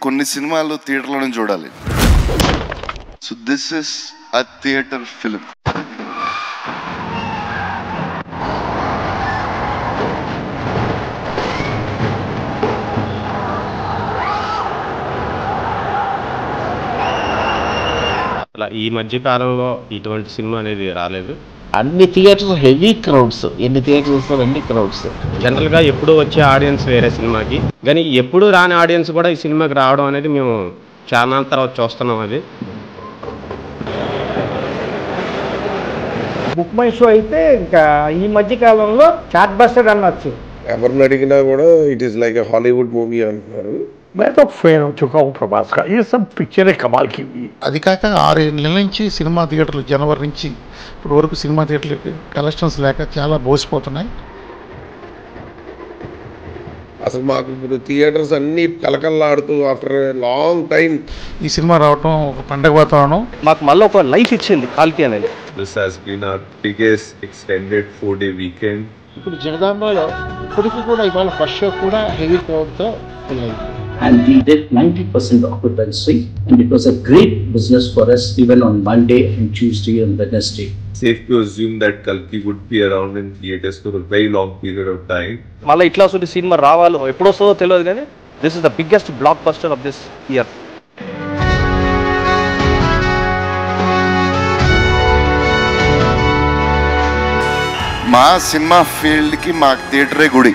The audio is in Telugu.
కొన్ని సినిమాలు థియేటర్లోనే చూడాలి. So this is a theatre film. అలా ఈ మధ్య కాలంలో ఇటువంటి సినిమా అనేది రాలేదు. అన్ని థియేటర్స్ హెవీ క్రౌడ్స్, ఎన్ని థియేటర్స్ అన్ని క్రౌడ్స్. జనరల్గా ఎప్పుడు వచ్చే ఆడియన్స్ వేరే సినిమాకి, కానీ ఎప్పుడు రాని ఆడియన్స్ కూడా ఈ సినిమాకి రావడం అనేది మేము చాలా తర్వాత చూస్తున్నాం. అది బుక్ మై షో అయితే ఇంకా ఈ మధ్య కాలంలో చాట్ బస్టర్ అనొచ్చు. ఎవరిని అడిగినా కూడా it is like Hollywood movie అంటున్నారు. मैं तो फैन हो चुका हूँ प्रभास का. ये सब पिक्चरें कमाल की हुई. అది కాక 6 నెలల నుంచి సినిమా థియేటర్లు జనవరి నుంచి ఇప్పుడు వరకు సినిమా థియేటర్లు కలెక్షన్స్ లేక చాలా బోసిపోతున్నాయి. అసలు మాకు ఇప్పుడు థియేటర్స్ అన్ని కలకల్లాడుతూ ఆఫ్టర్ లాంగ్ టైం ఈ సినిమా రావటం ఒక పండగ వాతావరణం. మాకు మళ్ళీ ఒక లైఫ్ ఇచ్చింది క్వాలిటీ అనేది. This has been our biggest extended 4-day weekend. ఇప్పుడు జగదాంబలో ఇప్పటికీ కూడా ఇవాళ ఫస్ట్ షో కూడా హెవీ క్రౌడ్తో వెళ్ళింది. And we did 90% occupancy, and it was a great business for us even on Monday and Tuesday and Wednesday. Safe to assume that Kalki would be around in theaters for a very long period of time. మళ్ళీ ఇట్లా సినిమా రావాలో ఎప్పుడు వస్తుందో తెలియదు, కానీ this is the biggest block buster of this year. మా సినిమా ఫీల్డ్కి మా థియేటరే గుడి.